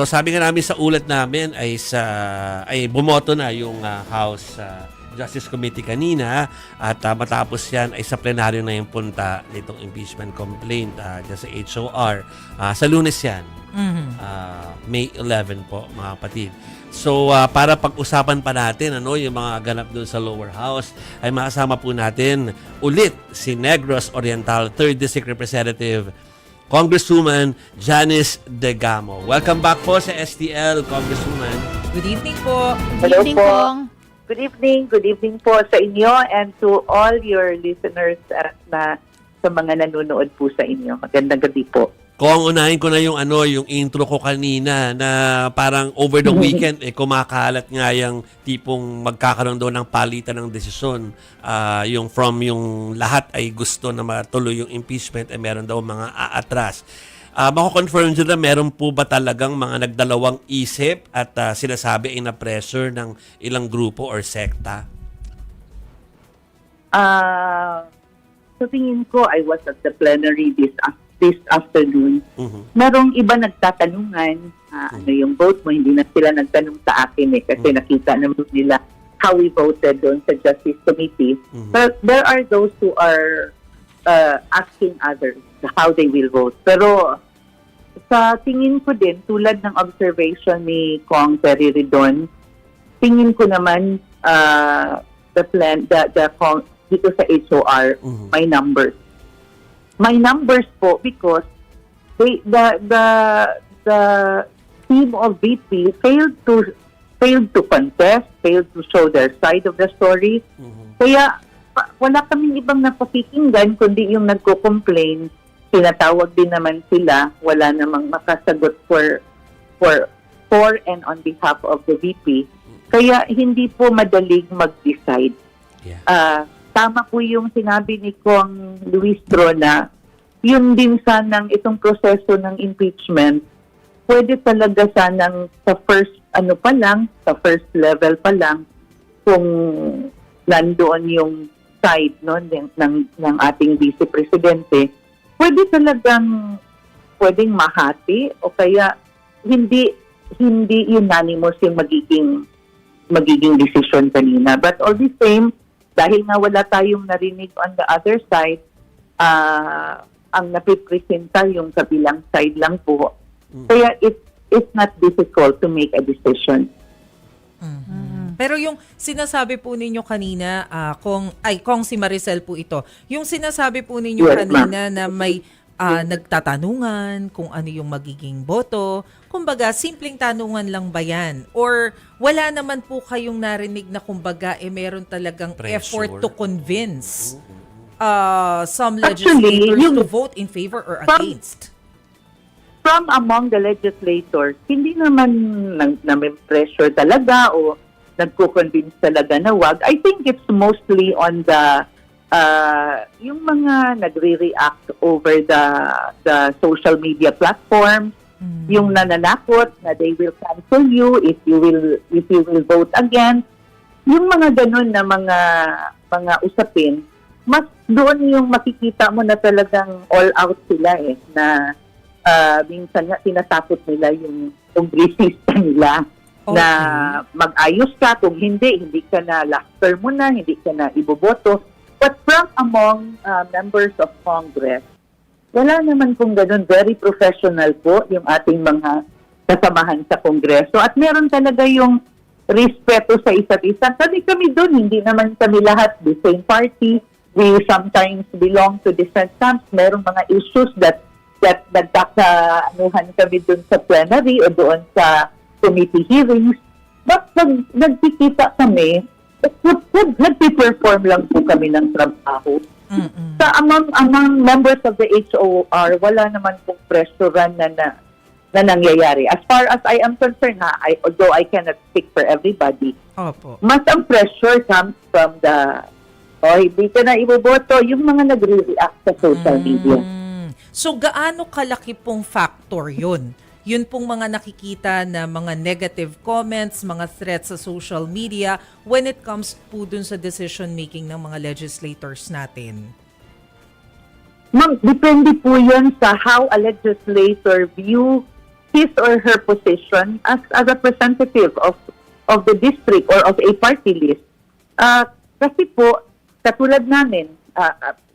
sabi nga namin sa ulat namin ay bumoto na yung House Justice Committee kanina at matapos yan ay sa plenaryo na yung punta nitong impeachment complaint dyan sa HOR. Sa Lunes yan. May 11 po mga kapatid. So para pag-usapan pa natin yung mga ganap doon sa lower house ay makasama po natin ulit si Negros Oriental 3rd District Representative Congresswoman Janice Degamo. Welcome back po sa STL, Congresswoman. Good evening po. Hello Good evening po. Pong. Good evening po sa inyo and to all your listeners at sa mga nanonood po sa inyo. Magandang gabi po. Kung unahin ko na yung intro ko kanina na parang over the weekend kumakalat nga yung tipong magkakaroon doon ng palitan ng desisyon. Yung lahat ay gusto na matuloy yung impeachment meron daw mga aatras. Mako-confirm nyo na meron po ba talagang mga nagdalawang isip at sinasabi ay na-pressure ng ilang grupo or sekta? Sa tingin ko, I was at the plenary this afternoon. Merong iba nagtatanungan, ano yung vote mo, hindi na sila nagtanong sa akin kasi nakita naman nila how we voted doon sa Justice Committee. But there are those who are asking others how they will vote. Pero sa tingin ko din, tulad ng observation ni Kong Terry Ridon, tingin ko naman dito sa HOR, may numbers. May numbers po because the team of VP failed to contest, failed to show their side of the story. Kaya wala kaming ibang napakikinggan kundi yung nagko-complain. Tinatawag din naman sila, wala namang makasagot for and on behalf of the VP. Kaya hindi po madaling mag-decide. Tama po yung sinabi ni Kong Luis Trona, yun din sanang itong proseso ng impeachment, pwede talaga sanang sa first level pa lang, kung nandoon yung side ng ating Vice Presidente, pwedeng mahati o kaya hindi unanimous yung magiging decision kanina. But all the same, dahil nga wala tayong narinig on the other side, ang napipresenta yung kabilang side lang po. Kaya it's not difficult to make a decision. Pero yung sinasabi po ninyo kanina, Kong si Maricel po ito, yung sinasabi po ninyo kanina na may nagtatanungan kung ano yung magiging boto, kumbaga simpleng tanungan lang ba yan? Or wala naman po kayong narinig na kumbaga meron talagang effort to convince some legislators to vote in favor or against? From among the legislators, hindi naman namin pressure talaga o nagko-convince talaga na wag. I think it's mostly on the yung mga nagre-react over the social media platforms, yung nananakot na they will cancel you if you will vote against. Yung mga ganun na mga usapin, mas doon yung makikita mo na talagang all out sila na minsan nga tinatakot nila yung kongresista nila. Okay. Na mag-ayos ka, kung hindi ka na last term mo na, hindi ka na iboboto. But from among members of Congress, wala naman kung ganun, very professional po yung ating mga kasamahan sa Kongreso. At meron talaga yung respeto sa isa't isa. Kami doon, hindi naman kami lahat the same party. We sometimes belong to different camps. Merong mga issues that nagkakaanuhan kami doon sa plenary o doon sa committee hearings. But pag nagkikita kami, nagpiperform lang po kami ng trabaho. Sa among members of the HOR, wala naman pong pressurean na nangyayari. As far as I am concerned, although I cannot speak for everybody, mas ang pressure comes from hindi ka na iboboto, yung mga nagre-react sa social media. So, gaano kalaki pong factor yun? Yun pong mga nakikita na mga negative comments, mga threats sa social media when it comes po dun sa decision-making ng mga legislators natin? Ma'am, depende po yan sa how a legislator view his or her position as a representative of the district or of a party list. Kasi po, katulad namin,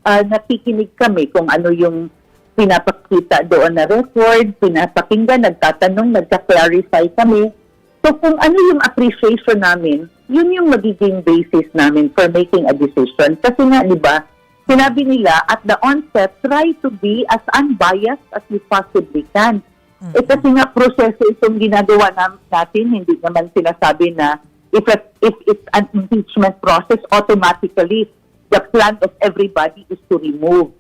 nakikinig kami kung ano yung pinapakita doon na record, pinapakinggan, nagtatanong, nagka-clarify kami. So kung ano yung appreciation namin, yun yung magiging basis namin for making a decision. Kasi nga, di ba, sinabi nila at the onset, try to be as unbiased as you possibly can. Kasi nga proseso itong ginagawa natin, hindi naman sinasabi na if it's an impeachment process, automatically the plan of everybody is to remove.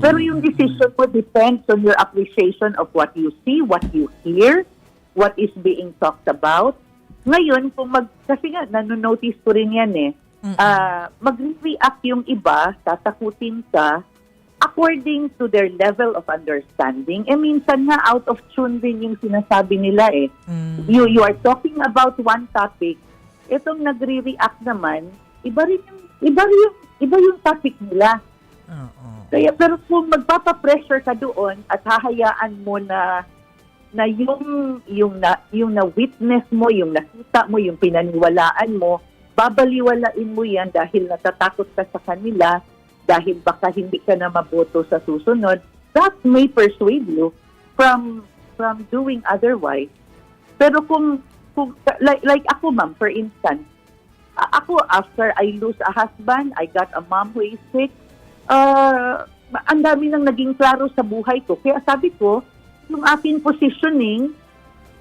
Pero yung decision mo depends on your appreciation of what you see, what you hear, what is being talked about. Ngayon, kasi nga, nanonotice ko rin yan mag-react yung iba, tatakutin ka, according to their level of understanding. Minsan nga, out of tune din yung sinasabi nila You are talking about one topic, itong nagre-react naman, iba yung topic nila. Kaya, pero kung magpapa-pressure ka doon at hahayaan mo na yung na-witness mo, yung nakita mo, yung pinaniwalaan mo, babaliwalain mo yan dahil natatakot ka sa kanila, dahil baka hindi ka na maboto sa susunod, that may persuade you from doing otherwise. Pero kung like ako, ma'am, for instance, ako, after I lose a husband, I got a mom who is sick, ang dami nang naging klaro sa buhay ko. Kaya sabi ko, yung aking positioning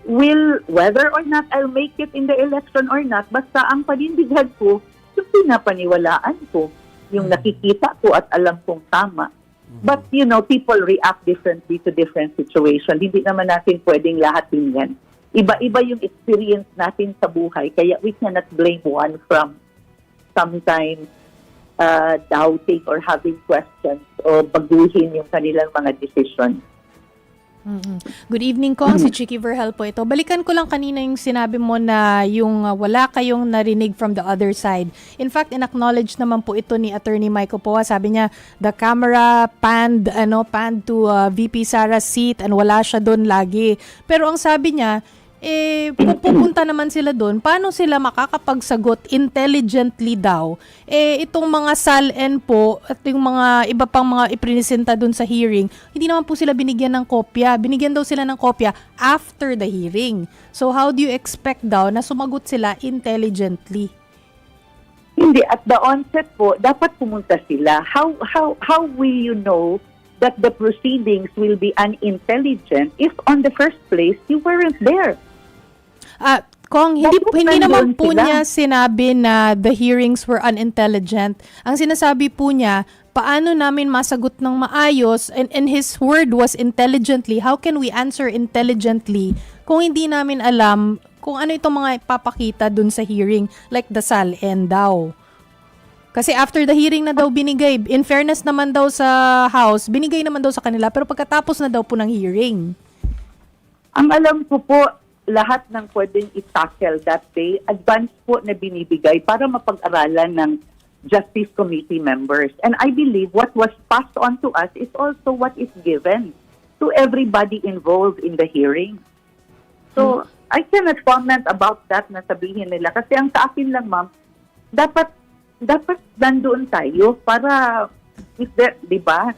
will, whether or not I'll make it in the election or not, basta ang panindigan ko, yung pinapaniwalaan ko, yung nakikita ko at alam kong tama. But, people react differently to different situations. Hindi naman natin pwedeng lahatin yan. Iba-iba yung experience natin sa buhay, kaya we cannot blame one from sometimes doubting or having questions o baguhin yung kanilang mga decisions. Good evening, Kong. Si Chicky Verhel po ito. Balikan ko lang kanina yung sinabi mo na yung wala kayong narinig from the other side. In fact, in-acknowledge naman po ito ni Attorney Mike Poa. Sabi niya, the camera panned to VP Sara's seat and wala siya doon lagi. Pero ang sabi niya, pupunta naman sila doon, paano sila makakapagsagot intelligently daw? Itong mga SALN po at yung mga iba pang mga iprinisenta doon sa hearing, hindi naman po sila binigyan ng kopya. Binigyan daw sila ng kopya after the hearing. So how do you expect daw na sumagot sila intelligently? Hindi, at the onset po, dapat pumunta sila. How will you know that the proceedings will be unintelligent if on the first place you weren't there? Kong, hindi naman po sila. niya sinabi na the hearings were unintelligent. Ang sinasabi po niya, paano namin masagot ng maayos, and his word was intelligently. How can we answer intelligently kung hindi namin alam kung ano itong mga ipapakita dun sa hearing, like the SALN daw? Kasi after the hearing na daw binigay, in fairness naman daw sa House, binigay naman daw sa kanila, pero pagkatapos na daw po ng hearing. Ang alam ko po, lahat ng pwedeng i-tackle that day, advance po na binibigay para mapag-aralan ng Justice Committee members. And I believe what was passed on to us is also what is given to everybody involved in the hearing. So, I cannot comment about that na sabihin nila. Kasi ang sa akin lang, ma'am, dapat nandoon tayo para, di ba?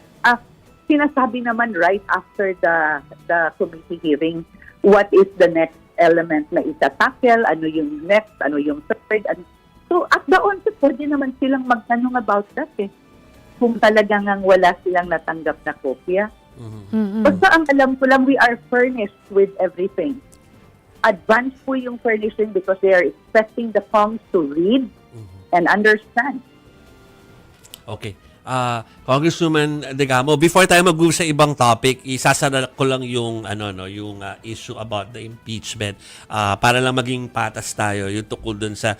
Sinasabi naman right after the committee hearing, what is the next element na itatackle, ano yung next, ano yung third. So, at the onset, pwede naman silang magtanong about that kung talagang wala silang natanggap na kopya. Basta ang alam ko lang, we are furnished with everything. Advanced po yung furnishing because they are expecting the Kongs to read and understand. Okay. Congresswoman Degamo, before tayo mag-move sa ibang topic, isasara ko lang yung issue about the impeachment para lang maging patas tayo yung tukol dun sa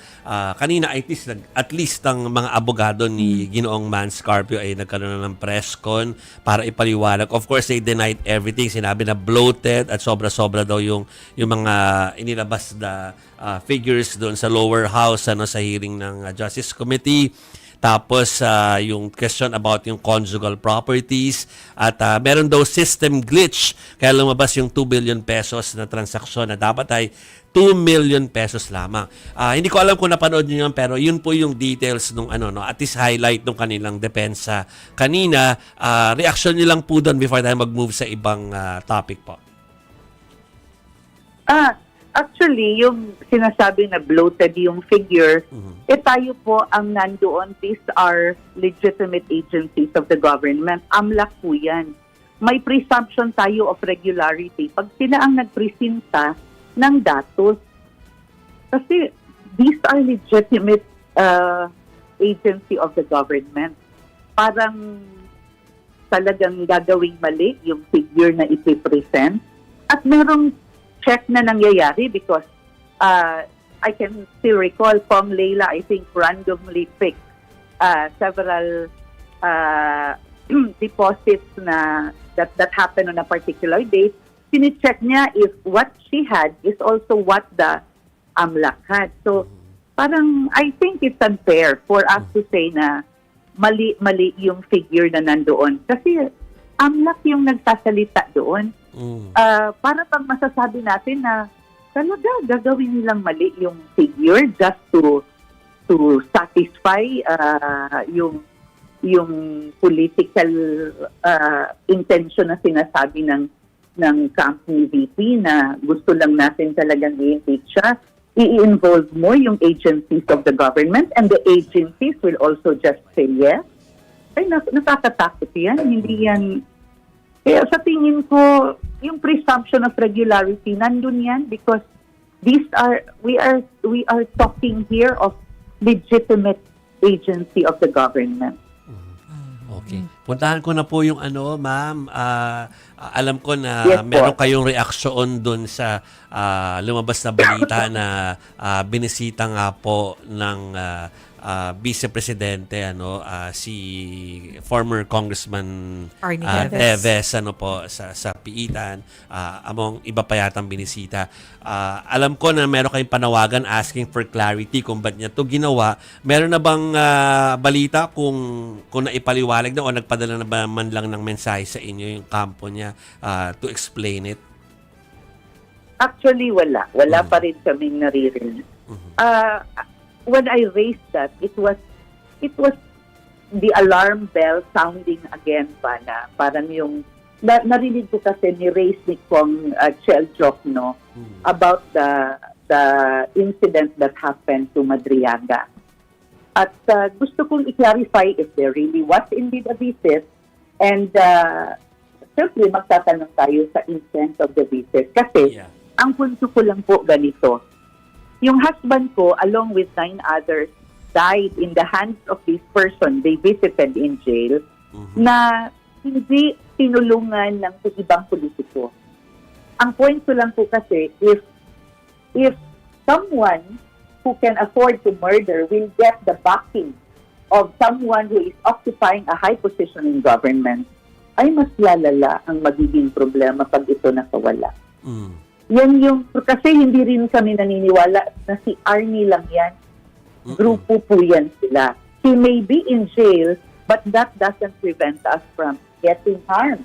kanina at least ang mga abogado ni Ginoong Man Scarpio ay nagkaroon ng press con para ipaliwanag. Of course, they denied everything. Sinabi na bloated at sobra-sobra daw yung mga inilabas na figures doon sa lower house sa hearing ng Justice Committee. tapos yung question about yung conjugal properties, at meron daw system glitch kaya lumabas yung 2 billion pesos na transaksyon na dapat ay 2 million pesos lamang. Hindi ko alam kung napanood niyo yun, pero yun po yung details nung at least highlight nung kanilang depensa kanina. Reaction niyo lang po doon before tayo mag-move sa ibang topic po. Actually, yung sinasabi na bloated yung figure, tayo po ang nandoon. These are legitimate agencies of the government. AMLAC po yan. May presumption tayo of regularity pag sila ang nagpresinta ng datos. Kasi these are legitimate agency of the government. Parang talagang gagawing mali yung figure na ipipresent. At merong check na nangyayari because I can still recall Pong Leila, I think, randomly picked several deposits na that happened on a particular date. Sinicheck niya if what she had is also what the AMLAC had. So, parang I think it's unfair for us to say na mali yung figure na nandoon. Kasi AMLAC yung nagsasalita doon. Para pang masasabi natin na talaga gagawin nilang mali yung figure just to satisfy yung political intention na sinasabi ng camp ni VP na gusto lang natin talagang i-impeach siya. I-involve mo yung agencies of the government and the agencies will also just say yes. Ay, nakakatakot yan. Hindi yan. Kaya sa tingin ko, yung presumption of regularity, nandun yan because we are talking here of legitimate agency of the government. Okay. Puntahan ko na po yung ma'am. Alam ko na Yes, meron po. kayong reaksyon dun sa lumabas na balita na binisita nga po ng Vice Presidente si former Congressman Arnie Teves po sa Piitan, among iba pa yatang binisita. Alam ko na meron kayong panawagan asking for clarity kung ba't niya to ginawa. Meron na bang balita kung naipaliwanag na o nagpadala na ba man lang ng mensahe sa inyo yung kampo niya to explain it? Actually, wala. Wala pa rin kaming naririnig. When I raised that, it was the alarm bell sounding again pa na parang yung narinig ko kasi ni raise ni Kong Chel Jokno about the incident that happened to Madriaga. At gusto kong i-clarify if there really was indeed a visit and siyempre magtatanong tayo sa intent of the visit kasi ang punto ko lang po ganito. Yung husband ko, along with 9 others, died in the hands of this person they visited in jail na hindi tinulungan ng ibang politiko. Ang point ko lang po kasi, if someone who can afford to murder will get the backing of someone who is occupying a high position in government, ay mas lalala ang magiging problema pag ito nakawala. Yan yung, kasi hindi rin kami naniniwala na si Arnie lang yan. Grupo po yan sila. He may be in jail, but that doesn't prevent us from getting harmed.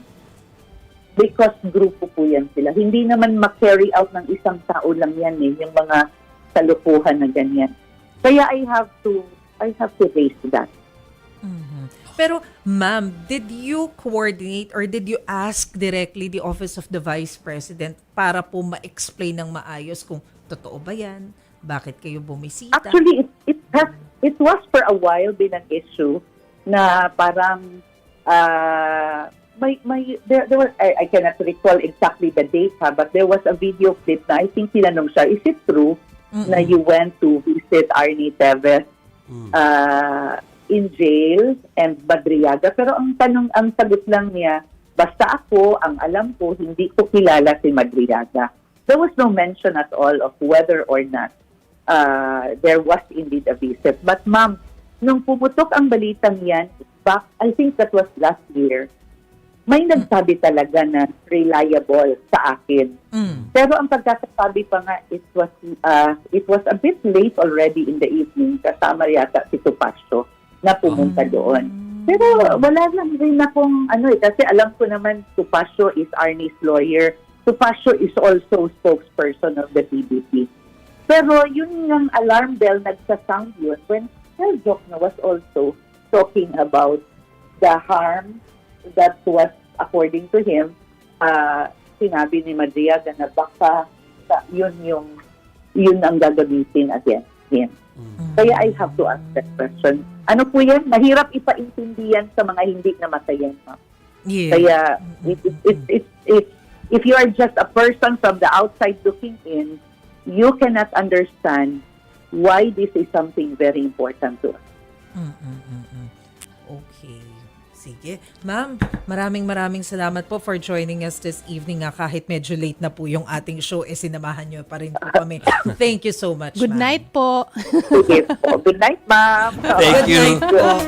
Because grupo po yan sila. Hindi naman ma-carry out ng isang tao lang yan yung mga salupuhan na ganyan. Kaya I have to raise that. Pero, ma'am, did you coordinate or did you ask directly the Office of the Vice President para po ma-explain ng maayos kung totoo ba yan? Bakit kayo bumisita? Actually, it was for a while been an issue na parang there was, I cannot recall exactly the date but there was a video clip na I think tinanong siya, is it true na you went to visit Arnie Teves in jail and Madriaga? Pero ang sagot lang niya, basta ako, ang alam ko, hindi ko kilala si Madriaga. There was no mention at all of whether or not there was indeed a visit. But ma'am, nung pumutok ang balitang yan, back, I think that was last year, may nagsabi talaga na reliable sa akin. Pero ang pagkakasabi pa nga, it was a bit late already in the evening, kasama yata si Topacio, na pumunta doon. Pero wala lang rin akong kasi alam ko naman Topacio is Arnie's lawyer. Topacio is also spokesperson of the PBB. Pero yun yung alarm bell nagsasound yun when Sel Jokno was also talking about the harm that was, according to him, sinabi ni Madriaga na baka yun ang gagamitin against him. Kaya I have to ask that question. Ano po yan? Mahirap ipaintindihan sa mga hindi na matayan. Yeah. Kaya if you are just a person from the outside looking in, you cannot understand why this is something very important to us. Okay. Sige. Ma'am, maraming salamat po for joining us this evening. Kahit medyo late na po yung ating show, sinamahan nyo pa rin po kami. Thank you so much, Good ma'am. night po. Sige po. Good night, ma'am. Thank you. Good night po.